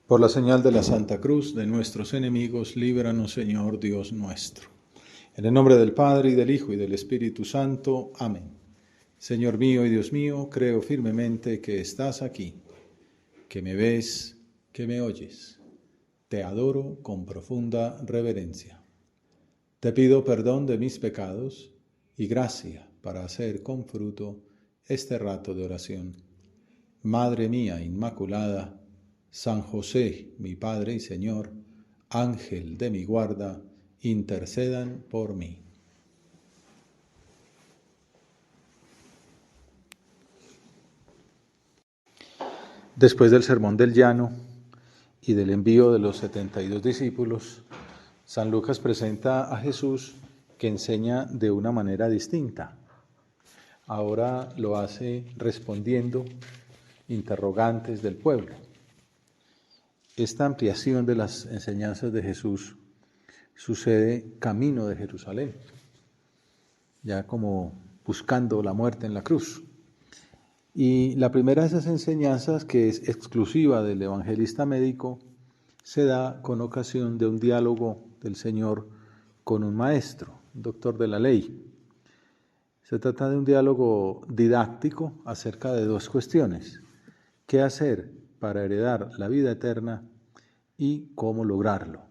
Por la señal de la Santa Cruz de nuestros enemigos, líbranos, Señor Dios nuestro. En el nombre del Padre, y del Hijo, y del Espíritu Santo. Amén. Señor mío y Dios mío, creo firmemente que estás aquí, que me ves, que me oyes. Te adoro con profunda reverencia. Te pido perdón de mis pecados y gracia para hacer con fruto este rato de oración. Madre mía Inmaculada, San José, mi Padre y Señor, Ángel de mi guarda, intercedan por mí. Después del Sermón del Llano y del envío de los 72 discípulos, San Lucas presenta a Jesús que enseña de una manera distinta. Ahora lo hace respondiendo interrogantes del pueblo. Esta ampliación de las enseñanzas de Jesús sucede camino de Jerusalén, ya como buscando la muerte en la cruz. Y la primera de esas enseñanzas, que es exclusiva del evangelista médico, se da con ocasión de un diálogo del Señor con un maestro, un doctor de la ley. Se trata de un diálogo didáctico acerca de dos cuestiones: ¿qué hacer para heredar la vida eterna y cómo lograrlo?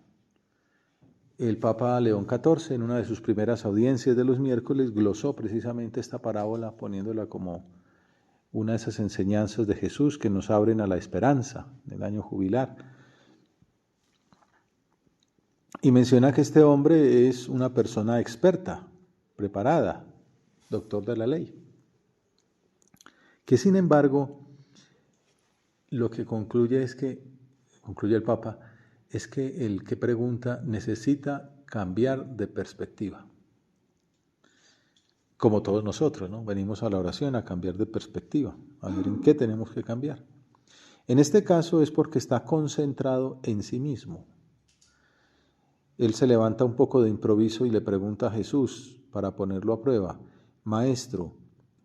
El Papa León XIV, en una de sus primeras audiencias de los miércoles, glosó precisamente esta parábola, poniéndola como una de esas enseñanzas de Jesús que nos abren a la esperanza del año jubilar. Y menciona que este hombre es una persona experta, preparada, doctor de la ley, que sin embargo lo que concluye el Papa, es que el que pregunta necesita cambiar de perspectiva. Como todos nosotros, ¿no? Venimos a la oración a cambiar de perspectiva, a ver en qué tenemos que cambiar. En este caso es porque está concentrado en sí mismo. Él se levanta un poco de improviso y le pregunta a Jesús, para ponerlo a prueba: Maestro,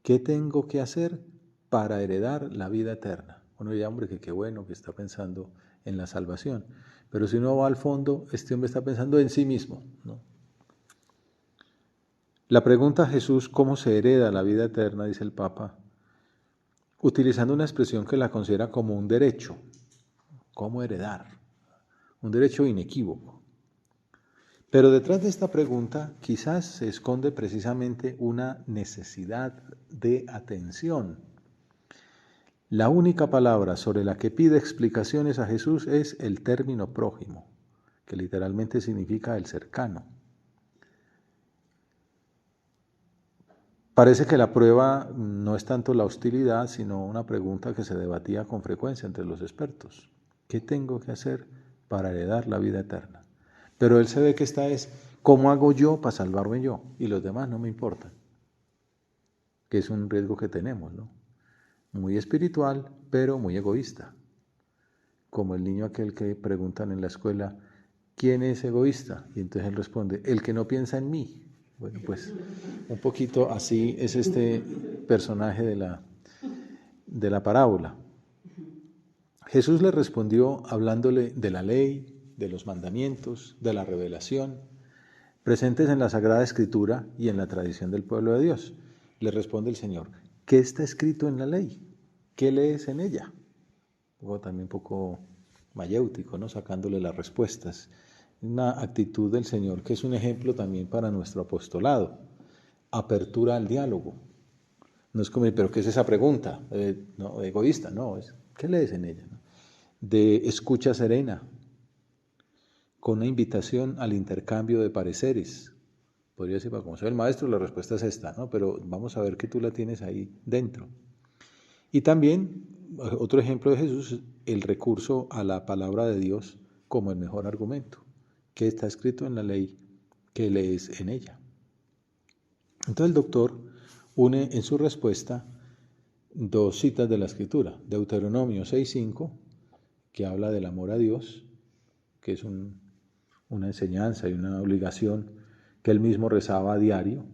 ¿qué tengo que hacer para heredar la vida eterna? Uno diría, hombre, que qué bueno que está pensando en la salvación. Pero si uno va al fondo, este hombre está pensando en sí mismo, ¿no? La pregunta a Jesús, ¿cómo se hereda la vida eterna?, dice el Papa, utilizando una expresión que la considera como un derecho. ¿Cómo heredar? Un derecho inequívoco. Pero detrás de esta pregunta quizás se esconde precisamente una necesidad de atención. La única palabra sobre la que pide explicaciones a Jesús es el término prójimo, que literalmente significa el cercano. Parece que la prueba no es tanto la hostilidad, sino una pregunta que se debatía con frecuencia entre los expertos. ¿Qué tengo que hacer para heredar la vida eterna? Pero él se ve que esta es, ¿cómo hago yo para salvarme yo? Y los demás no me importan. Que es un riesgo que tenemos, ¿no? Muy espiritual, pero muy egoísta. Como el niño aquel que preguntan en la escuela, ¿quién es egoísta? Y entonces él responde, el que no piensa en mí. Bueno, pues un poquito así es este personaje de la parábola. Jesús le respondió hablándole de la ley, de los mandamientos, de la revelación, presentes en la Sagrada Escritura y en la tradición del pueblo de Dios. Le responde el Señor, ¿qué está escrito en la ley? ¿Qué lees en ella? También un poco mayéutico, ¿no? Sacándole las respuestas. Una actitud del Señor que es un ejemplo también para nuestro apostolado. Apertura al diálogo. No es como, ¿pero qué es esa pregunta? No, egoísta, no. ¿Qué lees en ella? ¿No? De escucha serena, con una invitación al intercambio de pareceres. Podría decir, como soy el maestro, la respuesta es esta, ¿no? Pero vamos a ver que tú la tienes ahí dentro. Y también, otro ejemplo de Jesús, el recurso a la palabra de Dios como el mejor argumento. ¿Qué está escrito en la ley? ¿Qué lees en ella? Entonces el doctor une en su respuesta dos citas de la Escritura. Deuteronomio 6:5, que habla del amor a Dios, que es una enseñanza y una obligación que él mismo rezaba a diario,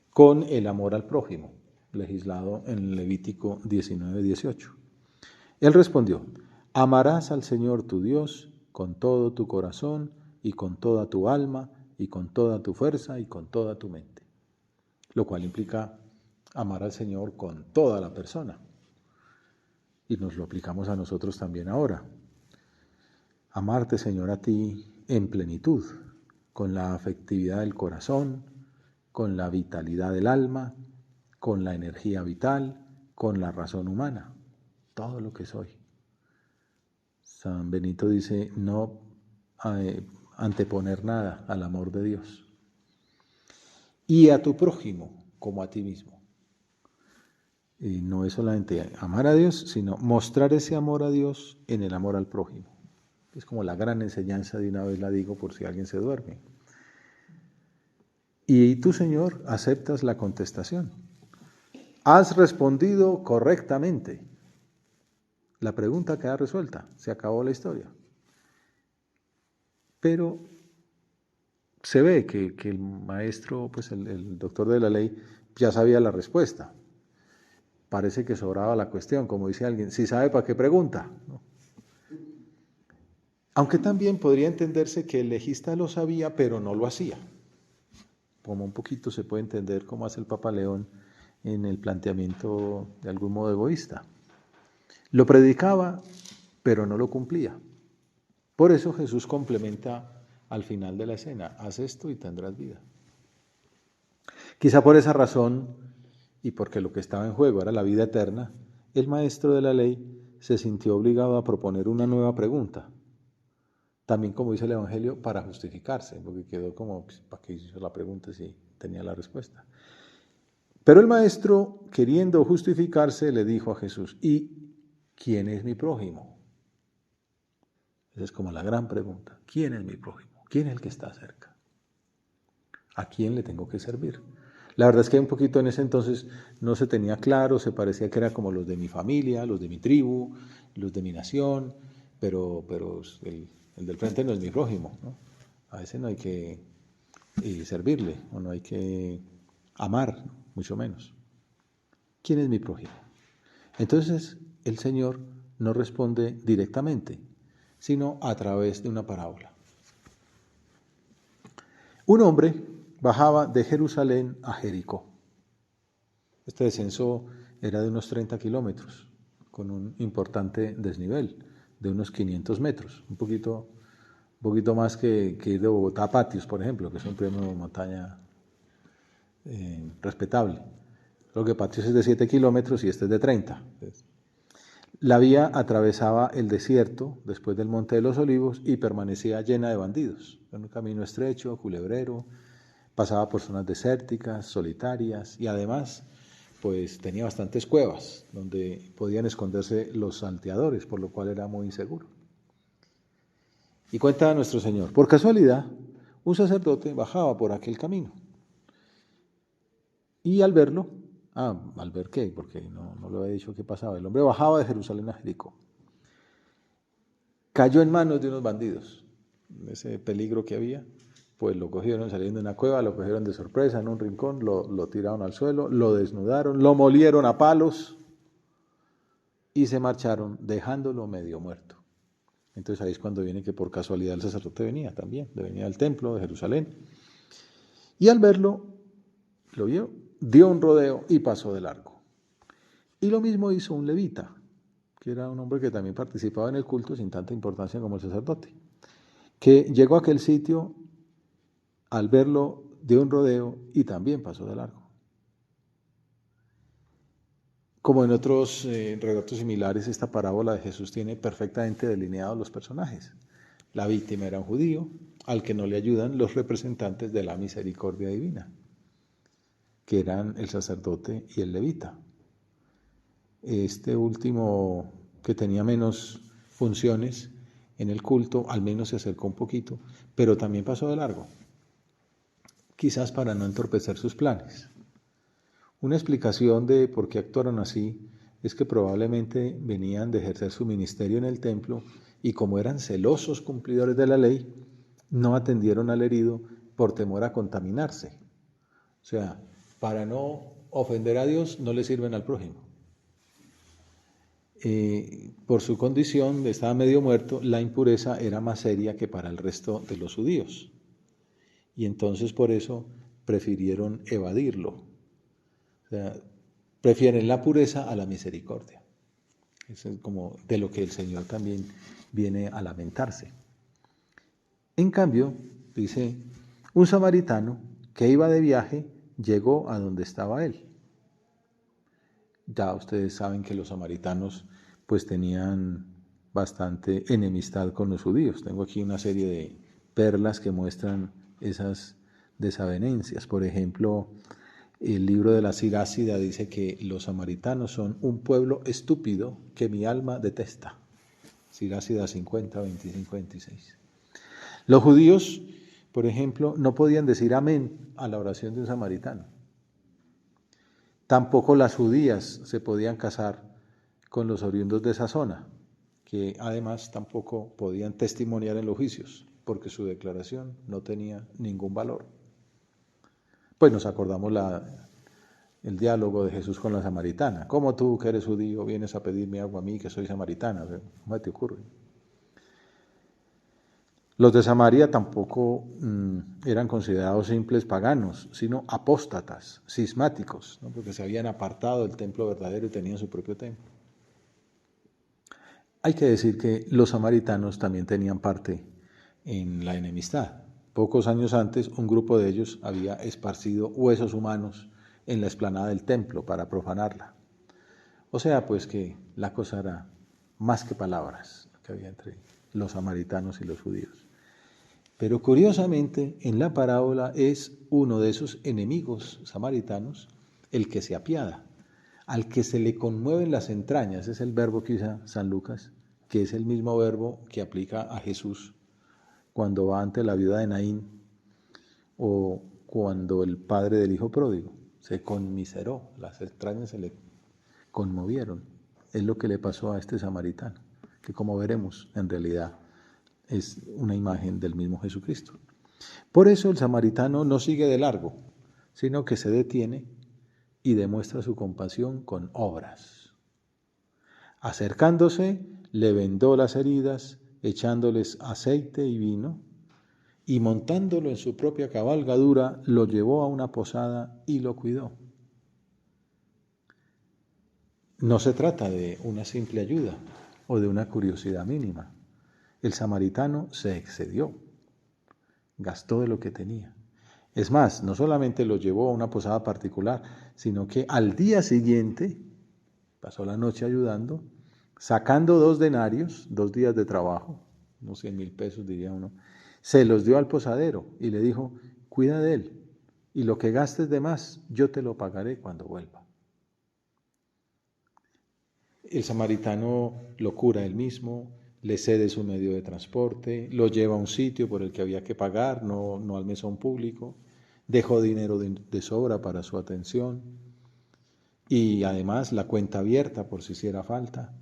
con el amor al prójimo, legislado en Levítico 19:18. Él respondió, Amarás al Señor tu Dios con todo tu corazón y con toda tu alma y con toda tu fuerza y con toda tu mente. Lo cual implica amar al Señor con toda la persona. Y nos lo aplicamos a nosotros también ahora. Amarte, Señor, a ti en plenitud, con la afectividad del corazón, con la vitalidad del alma, con la energía vital, con la razón humana, todo lo que soy. San Benito dice, no anteponer nada al amor de Dios. Y a tu prójimo como a ti mismo. Y no es solamente amar a Dios, sino mostrar ese amor a Dios en el amor al prójimo. Es como la gran enseñanza, de una vez la digo por si alguien se duerme. Y tú, Señor, aceptas la contestación. Has respondido correctamente. La pregunta queda resuelta, se acabó la historia. Pero se ve que el maestro, pues el doctor de la ley, ya sabía la respuesta. Parece que sobraba la cuestión, como dice alguien, si sabe para qué pregunta, ¿no? Aunque también podría entenderse que el legista lo sabía, pero no lo hacía. Como un poquito se puede entender cómo hace el Papa León en el planteamiento de algún modo egoísta. Lo predicaba, pero no lo cumplía. Por eso Jesús complementa al final de la escena, haz esto y tendrás vida. Quizá por esa razón, y porque lo que estaba en juego era la vida eterna, el maestro de la ley se sintió obligado a proponer una nueva pregunta. También, como dice el Evangelio, para justificarse, porque quedó como, pues, ¿para qué hizo la pregunta si tenía la respuesta? Pero el maestro, queriendo justificarse, le dijo a Jesús, ¿y quién es mi prójimo? Esa es como la gran pregunta. ¿Quién es mi prójimo? ¿Quién es el que está cerca? ¿A quién le tengo que servir? La verdad es que un poquito en ese entonces no se tenía claro, se parecía que era como los de mi familia, los de mi tribu, los de mi nación, pero el del frente no es mi prójimo, ¿no? A ese no hay que servirle, o no hay que amar, mucho menos. ¿Quién es mi prójimo? Entonces el Señor no responde directamente, sino a través de una parábola. Un hombre bajaba de Jerusalén a Jericó. Este descenso era de unos 30 kilómetros, con un importante desnivel de unos 500 metros, un poquito más que ir de Bogotá a Patios, por ejemplo, que es un premio de montaña respetable. Lo que Patios es de 7 kilómetros y este es de 30. La vía atravesaba el desierto después del Monte de los Olivos y permanecía llena de bandidos. Era un camino estrecho, culebrero, pasaba por zonas desérticas, solitarias y además pues tenía bastantes cuevas donde podían esconderse los salteadores, por lo cual era muy inseguro. Y cuenta nuestro Señor, por casualidad, un sacerdote bajaba por aquel camino. Y al verlo, ¿al ver qué? Porque no le había dicho qué pasaba. El hombre bajaba de Jerusalén a Jericó. Cayó en manos de unos bandidos. Ese peligro que había, pues lo cogieron saliendo de una cueva, lo cogieron de sorpresa en un rincón, lo tiraron al suelo, lo desnudaron, lo molieron a palos y se marcharon dejándolo medio muerto. Entonces ahí es cuando viene que por casualidad el sacerdote venía también, venía del templo de Jerusalén. Y al verlo, lo vio, dio un rodeo y pasó de largo. Y lo mismo hizo un levita, que era un hombre que también participaba en el culto sin tanta importancia como el sacerdote, que llegó a aquel sitio, al verlo dio un rodeo y también pasó de largo. Como en otros relatos similares, esta parábola de Jesús tiene perfectamente delineados los personajes. La víctima era un judío, al que no le ayudan los representantes de la misericordia divina, que eran el sacerdote y el levita. Este último, que tenía menos funciones en el culto, al menos se acercó un poquito, pero también pasó de largo, quizás para no entorpecer sus planes. Una explicación de por qué actuaron así es que probablemente venían de ejercer su ministerio en el templo y como eran celosos cumplidores de la ley, no atendieron al herido por temor a contaminarse. O sea, para no ofender a Dios no le sirven al prójimo. por su condición, estaba medio muerto, la impureza era más seria que para el resto de los judíos. Y entonces por eso prefirieron evadirlo. O sea, prefieren la pureza a la misericordia. Eso es como de lo que el Señor también viene a lamentarse. En cambio, dice, un samaritano que iba de viaje llegó a donde estaba él. Ya ustedes saben que los samaritanos pues tenían bastante enemistad con los judíos. Tengo aquí una serie de perlas que muestran esas desavenencias. Por ejemplo, el libro de la Sirásida dice que los samaritanos son un pueblo estúpido que mi alma detesta. Sirásida 50, 25, 26. Los judíos, por ejemplo, no podían decir amén a la oración de un samaritano. Tampoco las judías se podían casar con los oriundos de esa zona, que además tampoco podían testimoniar en los juicios, porque su declaración no tenía ningún valor. Pues nos acordamos el diálogo de Jesús con la samaritana. ¿Cómo tú, que eres judío, vienes a pedirme agua a mí, que soy samaritana? ¿Cómo te ocurre? Los de Samaria tampoco eran considerados simples paganos, sino apóstatas, cismáticos, ¿no? Porque se habían apartado del templo verdadero y tenían su propio templo. Hay que decir que los samaritanos también tenían parte en la enemistad. Pocos años antes, un grupo de ellos había esparcido huesos humanos en la explanada del templo para profanarla. O sea, pues que la cosa era más que palabras que había entre los samaritanos y los judíos. Pero curiosamente, en la parábola es uno de esos enemigos samaritanos el que se apiada, al que se le conmueven las entrañas. Es el verbo que usa San Lucas, que es el mismo verbo que aplica a Jesús cuando va ante la viuda de Naín o cuando el padre del hijo pródigo se conmiseró, las entrañas se le conmovieron. Es lo que le pasó a este samaritano, que como veremos en realidad es una imagen del mismo Jesucristo. Por eso el samaritano no sigue de largo, sino que se detiene y demuestra su compasión con obras. Acercándose, le vendó las heridas, echándoles aceite y vino, y montándolo en su propia cabalgadura, lo llevó a una posada y lo cuidó. No se trata de una simple ayuda o de una curiosidad mínima. El samaritano se excedió, gastó de lo que tenía. Es más, no solamente lo llevó a una posada particular, sino que al día siguiente, pasó la noche ayudando, sacando 2 denarios, 2 días de trabajo, unos 100,000 pesos diría uno, se los dio al posadero y le dijo, cuida de él, y lo que gastes de más, yo te lo pagaré cuando vuelva. El samaritano lo cura él mismo, le cede su medio de transporte, lo lleva a un sitio por el que había que pagar, no al mesón público, dejó dinero de sobra para su atención y además la cuenta abierta por si hiciera falta.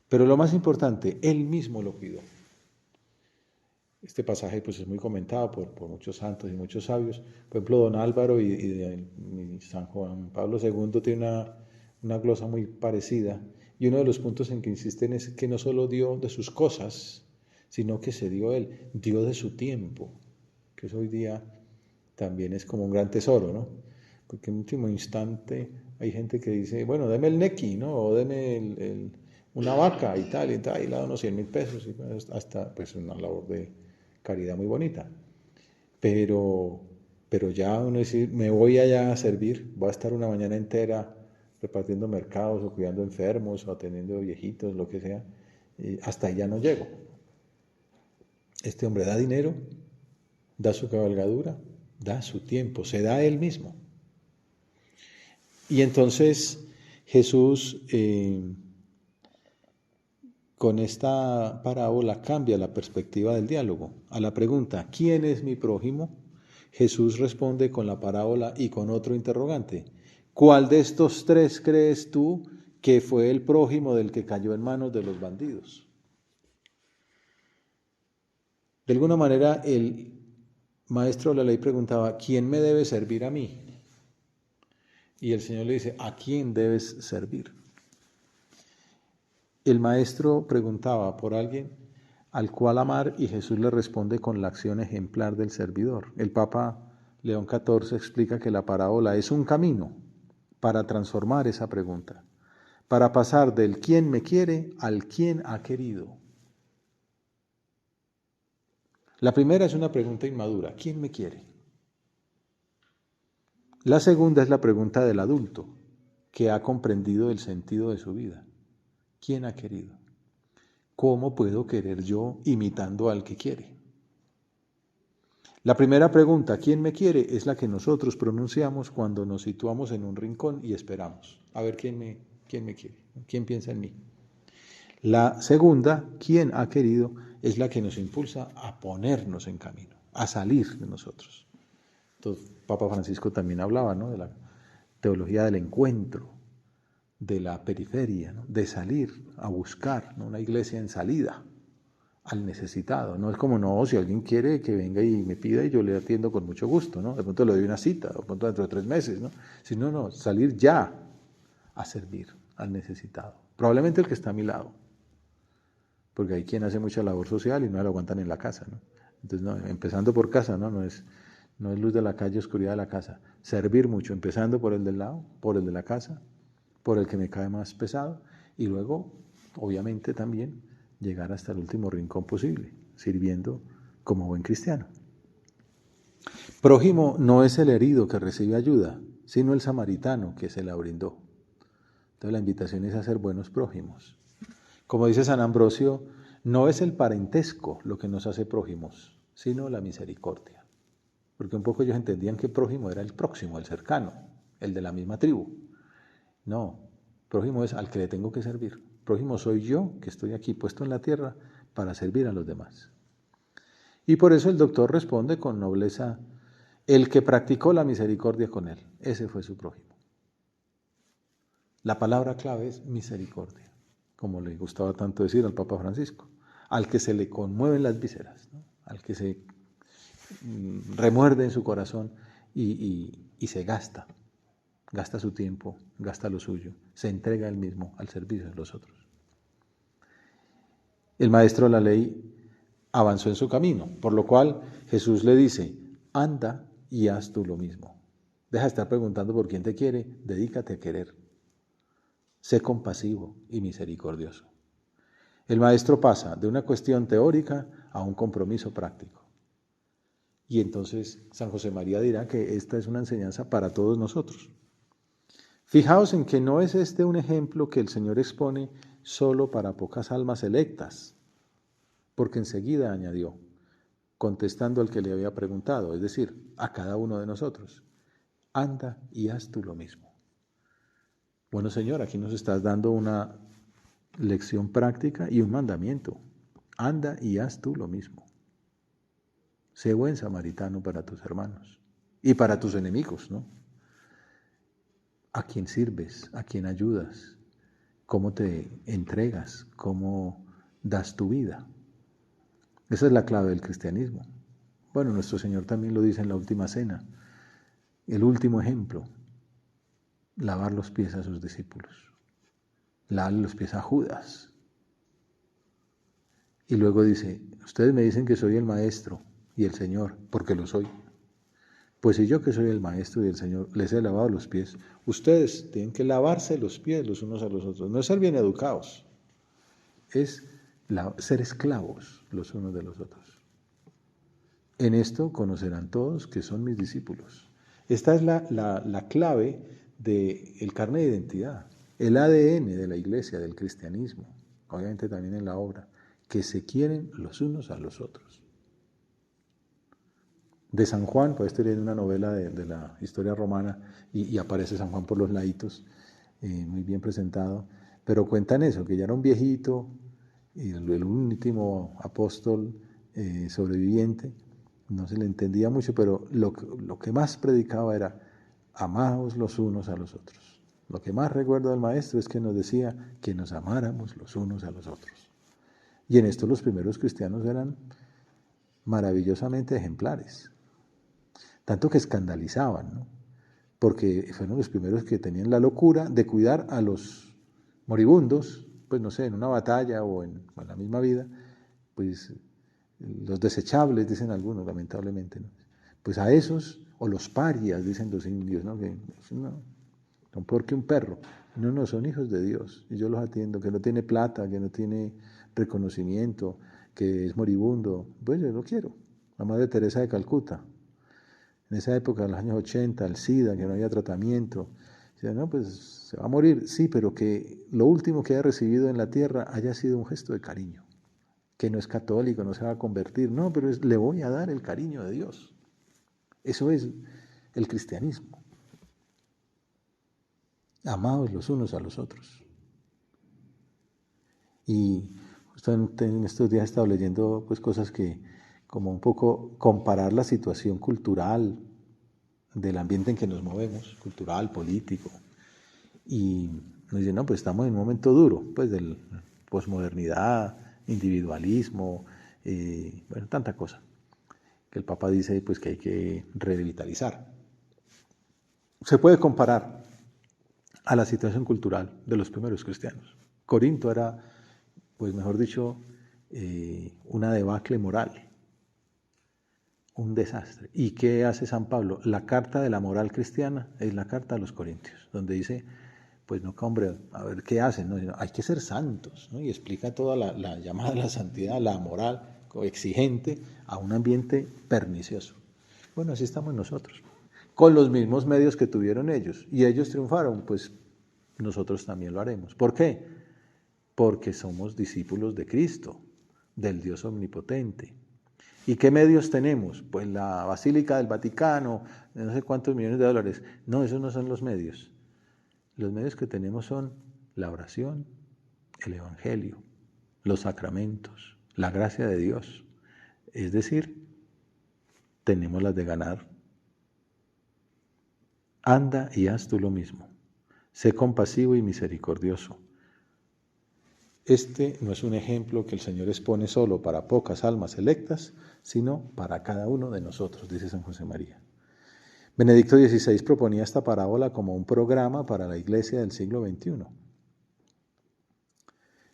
Pero lo más importante, él mismo lo cuidó. Este pasaje pues es muy comentado por muchos santos y muchos sabios. Por ejemplo, don Álvaro y San Juan Pablo II tiene una glosa muy parecida. Y uno de los puntos en que insisten es que no solo dio de sus cosas, sino que se dio él, dio de su tiempo, que eso hoy día también es como un gran tesoro, ¿no? Porque en último instante hay gente que dice, bueno, deme el nequi, ¿no? O deme una vaca y tal, y le da unos 100,000 pesos, y hasta pues una labor de caridad muy bonita. Pero ya uno dice, me voy allá a servir, voy a estar una mañana entera repartiendo mercados o cuidando enfermos o atendiendo viejitos, lo que sea, hasta allá no llego. Este hombre da dinero, da su cabalgadura, da su tiempo, se da a él mismo. Y entonces Jesús con esta parábola cambia la perspectiva del diálogo. A la pregunta, ¿quién es mi prójimo? Jesús responde con la parábola y con otro interrogante. ¿Cuál de estos 3 crees tú que fue el prójimo del que cayó en manos de los bandidos? De alguna manera, el maestro de la ley preguntaba, ¿quién me debe servir a mí? Y el Señor le dice, ¿a quién debes servir? El maestro preguntaba por alguien al cual amar y Jesús le responde con la acción ejemplar del servidor. El Papa León XIV explica que la parábola es un camino para transformar esa pregunta, para pasar del quién me quiere al quién ha querido. La primera es una pregunta inmadura, ¿quién me quiere? La segunda es la pregunta del adulto, que ha comprendido el sentido de su vida. ¿Quién ha querido? ¿Cómo puedo querer yo imitando al que quiere? La primera pregunta, ¿quién me quiere?, es la que nosotros pronunciamos cuando nos situamos en un rincón y esperamos. A ver, ¿quién me quiere? ¿Quién piensa en mí? La segunda, ¿quién ha querido?, es la que nos impulsa a ponernos en camino, a salir de nosotros. Entonces, Papa Francisco también hablaba, ¿no?, de la teología del encuentro, de la periferia, ¿no?, de salir a buscar, ¿no?, una iglesia en salida al necesitado. No es como, no, si alguien quiere que venga y me pida y yo le atiendo con mucho gusto, ¿no? De pronto le doy una cita, de pronto dentro de 3 meses, ¿no? Sino, no, salir ya a servir al necesitado. Probablemente el que está a mi lado, porque hay quien hace mucha labor social y no lo aguantan en la casa, ¿no? Entonces, no, empezando por casa, ¿no? No es luz de la calle, oscuridad de la casa. Servir mucho, empezando por el del lado, por el de la casa, por el que me cae más pesado, y luego, obviamente, también llegar hasta el último rincón posible, sirviendo como buen cristiano. Prójimo no es el herido que recibe ayuda, sino el samaritano que se la brindó. Entonces la invitación es a ser buenos prójimos. Como dice San Ambrosio, no es el parentesco lo que nos hace prójimos, sino la misericordia. Porque un poco ellos entendían que prójimo era el próximo, el cercano, el de la misma tribu. No, prójimo es al que le tengo que servir. Prójimo soy yo, que estoy aquí puesto en la tierra para servir a los demás. Y por eso el doctor responde con nobleza, el que practicó la misericordia con él, ese fue su prójimo. La palabra clave es misericordia, como le gustaba tanto decir al Papa Francisco, al que se le conmueven las vísceras, ¿no?, al que se remuerde en su corazón y se gasta su tiempo, gasta lo suyo, se entrega él mismo al servicio de los otros. El maestro de la ley avanzó en su camino, por lo cual Jesús le dice, anda y haz tú lo mismo. Deja de estar preguntando por quién te quiere, dedícate a querer. Sé compasivo y misericordioso. El maestro pasa de una cuestión teórica a un compromiso práctico. Y entonces San José María dirá que esta es una enseñanza para todos nosotros. Fijaos en que no es este un ejemplo que el Señor expone solo para pocas almas electas, porque enseguida añadió, contestando al que le había preguntado, es decir, a cada uno de nosotros, anda y haz tú lo mismo. Bueno, Señor, aquí nos estás dando una lección práctica y un mandamiento. Anda y haz tú lo mismo. Sé buen samaritano para tus hermanos y para tus enemigos, ¿no? A quién sirves, a quién ayudas, cómo te entregas, cómo das tu vida. Esa es la clave del cristianismo. Bueno, nuestro Señor también lo dice en la última cena. El último ejemplo, lavar los pies a sus discípulos, lavar los pies a Judas. Y luego dice, ustedes me dicen que soy el maestro y el Señor, porque lo soy. Pues si yo que soy el maestro y el Señor les he lavado los pies, ustedes tienen que lavarse los pies los unos a los otros. No es ser bien educados, es ser esclavos los unos de los otros. En esto conocerán todos que son mis discípulos. Esta es la clave del carnet de identidad, el ADN de la iglesia, del cristianismo, obviamente también en la obra, que se quieren los unos a los otros. De San Juan, pues estoy leyendo una novela de la historia romana y aparece San Juan por los laditos, muy bien presentado, pero cuentan eso, que ya era un viejito, el último apóstol sobreviviente, no se le entendía mucho, pero lo que más predicaba era amaos los unos a los otros. Lo que más recuerdo del maestro es que nos decía que nos amáramos los unos a los otros. Y en esto los primeros cristianos eran maravillosamente ejemplares. Tanto que escandalizaban, ¿no? Porque fueron los primeros que tenían la locura de cuidar a los moribundos pues no sé, en una batalla o en la misma vida, pues los desechables, dicen algunos, lamentablemente, ¿no? Pues a esos, o los parias, dicen los indios, ¿no? Que no, son peor que un perro. No, son hijos de Dios, y yo los atiendo, que no tiene plata, que no tiene reconocimiento, que es moribundo, pues yo lo quiero. La Madre Teresa de Calcuta, en esa época, en los años 80, el SIDA, que no había tratamiento, decía, no, pues se va a morir, sí, pero que lo último que haya recibido en la tierra haya sido un gesto de cariño, que no es católico, no se va a convertir, no, pero le voy a dar el cariño de Dios. Eso es el cristianismo. Amados los unos a los otros. Y justo en estos días he estado leyendo pues cosas que, como un poco comparar la situación cultural del ambiente en que nos movemos, cultural, político, y nos dicen, no, pues estamos en un momento duro, pues del posmodernidad, individualismo, bueno, tanta cosa, que el Papa dice pues que hay que revitalizar. Se puede comparar a la situación cultural de los primeros cristianos. Corinto era, pues mejor dicho, una debacle moral, un desastre. ¿Y qué hace San Pablo? La carta de la moral cristiana es la carta a los Corintios, donde dice, pues no, hombre, a ver qué hacen, ¿no? Hay que ser santos, ¿no? Y explica toda la llamada a la santidad, la moral exigente a un ambiente pernicioso. Bueno, así estamos nosotros, con los mismos medios que tuvieron ellos, y ellos triunfaron, pues nosotros también lo haremos. ¿Por qué? Porque somos discípulos de Cristo, del Dios omnipotente. ¿Y qué medios tenemos? Pues la Basílica del Vaticano, no sé cuántos millones de dólares. No, esos no son los medios. Los medios que tenemos son la oración, el Evangelio, los sacramentos, la gracia de Dios. Es decir, tenemos las de ganar. Anda y haz tú lo mismo. Sé compasivo y misericordioso. Este no es un ejemplo que el Señor expone solo para pocas almas electas, sino para cada uno de nosotros, dice San José María. Benedicto XVI proponía esta parábola como un programa para la Iglesia del siglo XXI.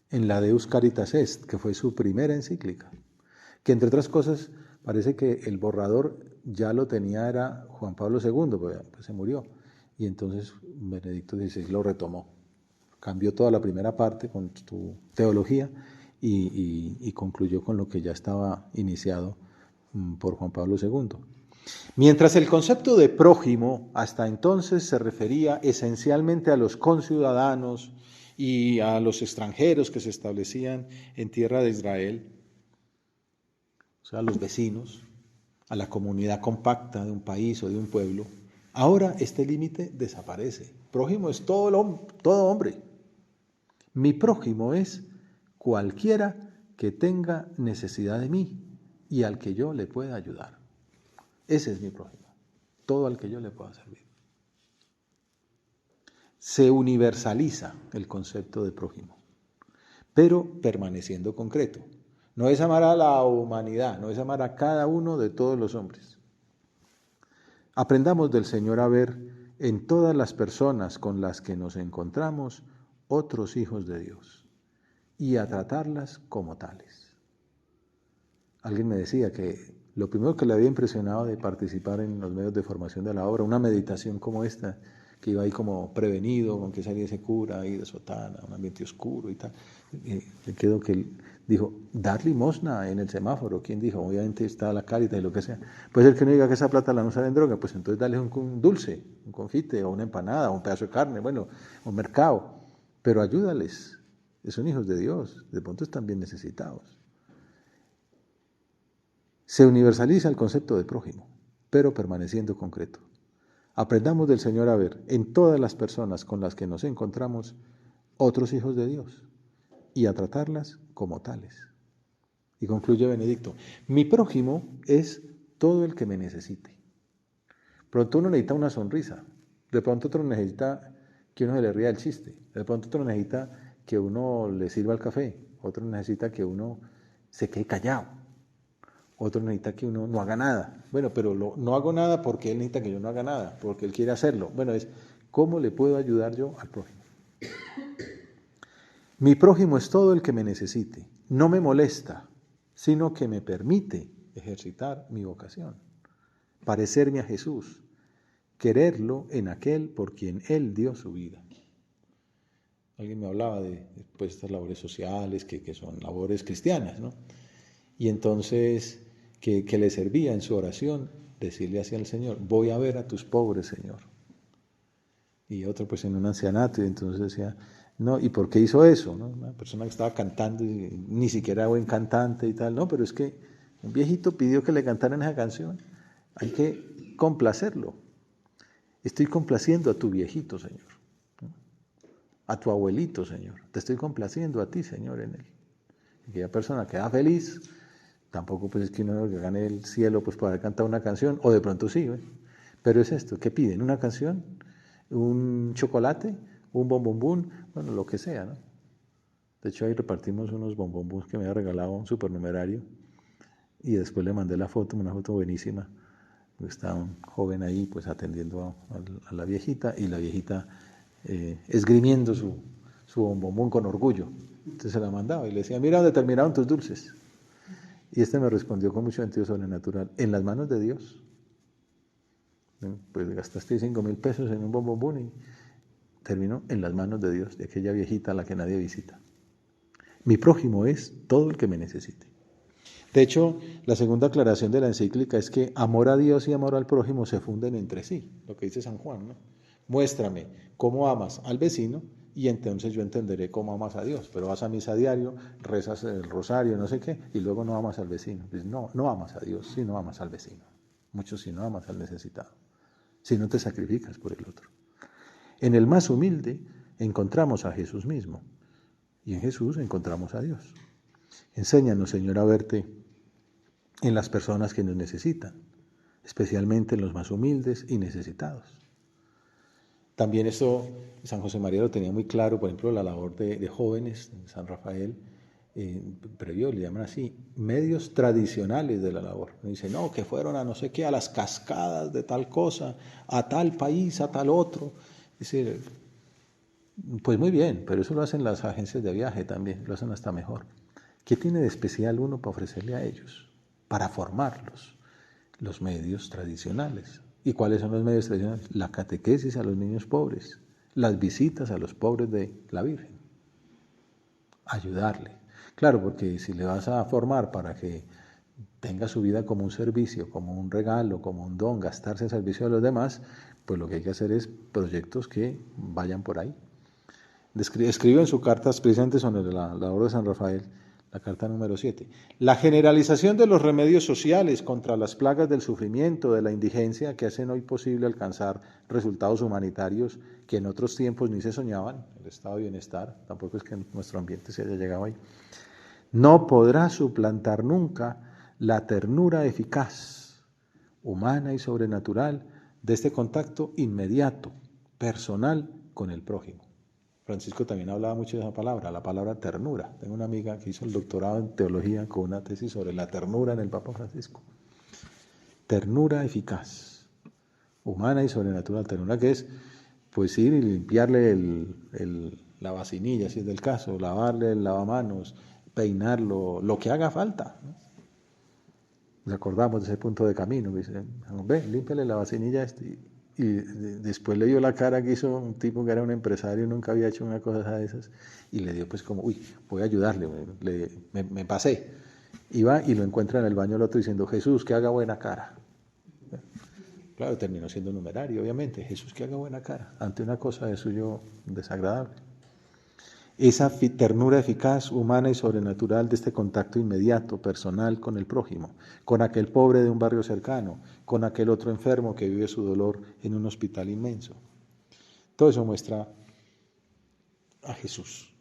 En la Deus Caritas Est, que fue su primera encíclica, que entre otras cosas parece que el borrador ya lo tenía era Juan Pablo II, pues se murió, y entonces Benedicto XVI lo retomó. Cambió toda la primera parte con su teología y concluyó con lo que ya estaba iniciado por Juan Pablo II. Mientras el concepto de prójimo hasta entonces se refería esencialmente a los conciudadanos y a los extranjeros que se establecían en tierra de Israel, o sea, a los vecinos, a la comunidad compacta de un país o de un pueblo, ahora este límite desaparece. Prójimo es todo hombre. Mi prójimo es cualquiera que tenga necesidad de mí y al que yo le pueda ayudar. Ese es mi prójimo, todo al que yo le pueda servir. Se universaliza el concepto de prójimo, pero permaneciendo concreto. No es amar a la humanidad, no es amar a cada uno de todos los hombres. Aprendamos del Señor a ver en todas las personas con las que nos encontramos otros hijos de Dios y a tratarlas como tales. Alguien me decía que lo primero que le había impresionado de participar en los medios de formación de la obra, una meditación como esta, que iba ahí como prevenido, con que salía ese cura ahí de sotana, un ambiente oscuro y tal, me quedo que él dijo, dar limosna en el semáforo. ¿Quién dijo? Obviamente está la Cáritas y lo que sea. Puede ser que uno diga que esa plata la no sale en droga, pues entonces darles un dulce, un confite, o una empanada, o un pedazo de carne, bueno, un mercado, pero ayúdales, son hijos de Dios, de pronto están bien necesitados. Se universaliza el concepto de prójimo, pero permaneciendo concreto. Aprendamos del Señor a ver en todas las personas con las que nos encontramos otros hijos de Dios y a tratarlas como tales. Y concluye Benedicto, mi prójimo es todo el que me necesite. Pronto uno necesita una sonrisa, de pronto otro necesita que uno se le ría el chiste, de pronto otro necesita que uno le sirva el café, otro necesita que uno se quede callado, otro necesita que uno no haga nada. Bueno, pero no hago nada porque él necesita que yo no haga nada, porque él quiere hacerlo. Bueno, es ¿cómo le puedo ayudar yo al prójimo? Mi prójimo es todo el que me necesite. No me molesta, sino que me permite ejercitar mi vocación. Parecerme a Jesús, quererlo en aquel por quien Él dio su vida. Alguien me hablaba de pues, estas labores sociales, que son labores cristianas, ¿no? Y entonces, que le servía en su oración decirle así al Señor: voy a ver a tus pobres, Señor. Y otro pues en un ancianato, y entonces decía, no, ¿y por qué hizo eso? ¿No? Una persona que estaba cantando, y ni siquiera buen cantante y tal, no, pero es que un viejito pidió que le cantaran esa canción, hay que complacerlo. Estoy complaciendo a tu viejito, Señor, ¿no? A tu abuelito, Señor, te estoy complaciendo a ti, Señor, en él. Aquella persona queda feliz, tampoco pues es que uno gane el cielo pues por haber cantado una canción, o de pronto sí, ¿eh? Pero es esto, ¿qué piden? ¿Una canción? ¿Un chocolate? ¿Un bombombún? Bueno, lo que sea, ¿no? De hecho, ahí repartimos unos bombombuns que me había regalado un supernumerario, y después le mandé la foto, una foto buenísima. Está un joven ahí pues atendiendo a la viejita, y la viejita esgrimiendo su bombombún con orgullo. Entonces se la mandaba y le decía, mira dónde terminaron tus dulces. Y este me respondió con mucho sentido sobrenatural: en las manos de Dios. Pues gastaste 5.000 pesos en un bombombún y terminó en las manos de Dios, de aquella viejita a la que nadie visita. Mi prójimo es todo el que me necesite. De hecho, la segunda aclaración de la encíclica es que amor a Dios y amor al prójimo se funden entre sí, lo que dice San Juan, ¿no? Muéstrame cómo amas al vecino y entonces yo entenderé cómo amas a Dios. Pero vas a misa diario, rezas el rosario, no sé qué, y luego no amas al vecino. Pues no amas a Dios si no amas al vecino. Mucho si no amas al necesitado, si no te sacrificas por el otro. En el más humilde encontramos a Jesús mismo, y en Jesús encontramos a Dios. Enséñanos, Señor, a verte en las personas que nos necesitan, especialmente en los más humildes y necesitados. También esto San José María lo tenía muy claro, por ejemplo, la labor de jóvenes en San Rafael, previo, le llaman así, medios tradicionales de la labor. Dice, no, que fueron a no sé qué, a las cascadas de tal cosa, a tal país, a tal otro. Dice, pues muy bien, pero eso lo hacen las agencias de viaje también, lo hacen hasta mejor. ¿Qué tiene de especial uno para ofrecerle a ellos? Para formarlos, los medios tradicionales. ¿Y cuáles son los medios tradicionales? La catequesis a los niños pobres, las visitas a los pobres de la Virgen. Ayudarle. Claro, porque si le vas a formar para que tenga su vida como un servicio, como un regalo, como un don, gastarse en servicio de los demás, pues lo que hay que hacer es proyectos que vayan por ahí. Escribe en su carta precisamente sobre la labor de San Rafael, la carta número 7. La generalización de los remedios sociales contra las plagas del sufrimiento, de la indigencia, que hacen hoy posible alcanzar resultados humanitarios que en otros tiempos ni se soñaban, el estado de bienestar, tampoco es que en nuestro ambiente se haya llegado ahí, no podrá suplantar nunca la ternura eficaz, humana y sobrenatural, de este contacto inmediato, personal, con el prójimo. Francisco también hablaba mucho de esa palabra, la palabra ternura. Tengo una amiga que hizo el doctorado en teología con una tesis sobre la ternura en el Papa Francisco. Ternura eficaz, humana y sobrenatural. Ternura que es, pues ir y limpiarle la vacinilla, si es del caso, lavarle el lavamanos, peinarlo, lo que haga falta, ¿no? Nos acordamos de ese punto de camino, dice, ve, límpiale la vacinilla y después le dio la cara que hizo un tipo que era un empresario, nunca había hecho una cosa de esas, y le dio pues como, uy, voy a ayudarle, me pasé. Y va y lo encuentra en el baño el otro diciendo, Jesús, que haga buena cara. Claro, terminó siendo numerario, obviamente, Jesús, que haga buena cara, ante una cosa de suyo desagradable. Esa ternura eficaz, humana y sobrenatural de este contacto inmediato, personal con el prójimo, con aquel pobre de un barrio cercano, con aquel otro enfermo que vive su dolor en un hospital inmenso. Todo eso muestra a Jesús.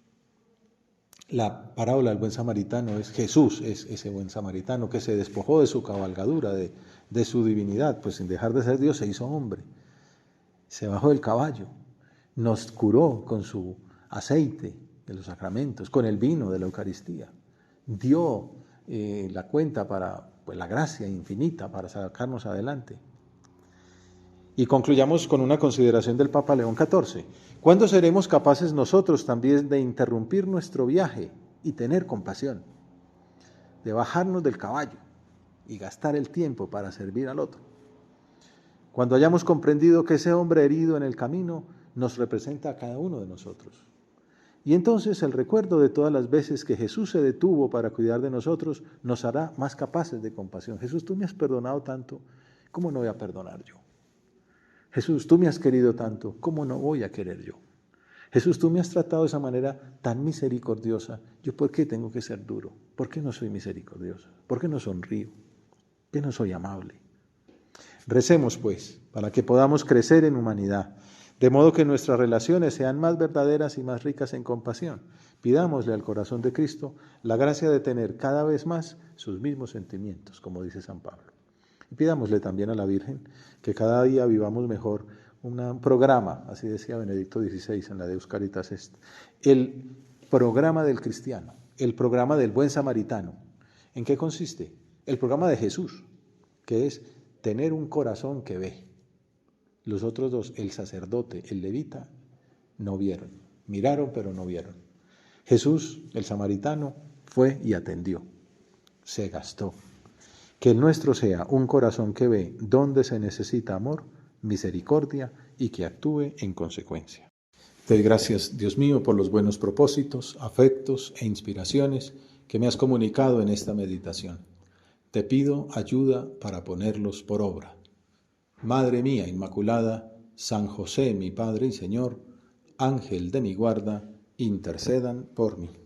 La parábola del buen samaritano es Jesús, es ese buen samaritano que se despojó de su cabalgadura, de su divinidad, pues sin dejar de ser Dios se hizo hombre. Se bajó del caballo, nos curó con su aceite de los sacramentos, con el vino de la Eucaristía. Dio la cuenta para, pues la gracia infinita para sacarnos adelante. Y concluyamos con una consideración del Papa León XIV. ¿Cuándo seremos capaces nosotros también de interrumpir nuestro viaje y tener compasión? De bajarnos del caballo y gastar el tiempo para servir al otro. Cuando hayamos comprendido que ese hombre herido en el camino nos representa a cada uno de nosotros. Y entonces el recuerdo de todas las veces que Jesús se detuvo para cuidar de nosotros nos hará más capaces de compasión. Jesús, tú me has perdonado tanto, ¿cómo no voy a perdonar yo? Jesús, tú me has querido tanto, ¿cómo no voy a querer yo? Jesús, tú me has tratado de esa manera tan misericordiosa, ¿yo por qué tengo que ser duro? ¿Por qué no soy misericordioso? ¿Por qué no sonrío? ¿Por qué no soy amable? Recemos, pues, para que podamos crecer en humanidad, de modo que nuestras relaciones sean más verdaderas y más ricas en compasión. Pidámosle al corazón de Cristo la gracia de tener cada vez más sus mismos sentimientos, como dice San Pablo. Y pidámosle también a la Virgen que cada día vivamos mejor un programa, así decía Benedicto XVI en la Deus Caritas Est, el programa del cristiano, el programa del buen samaritano. ¿En qué consiste? El programa de Jesús, que es tener un corazón que ve. Los otros dos, el sacerdote, el levita, no vieron. Miraron, pero no vieron. Jesús, el samaritano, fue y atendió. Se gastó. Que el nuestro sea un corazón que ve donde se necesita amor, misericordia y que actúe en consecuencia. Te doy gracias, Dios mío, por los buenos propósitos, afectos e inspiraciones que me has comunicado en esta meditación. Te pido ayuda para ponerlos por obra. Madre mía Inmaculada, San José, mi Padre y Señor, Ángel de mi guarda, intercedan por mí.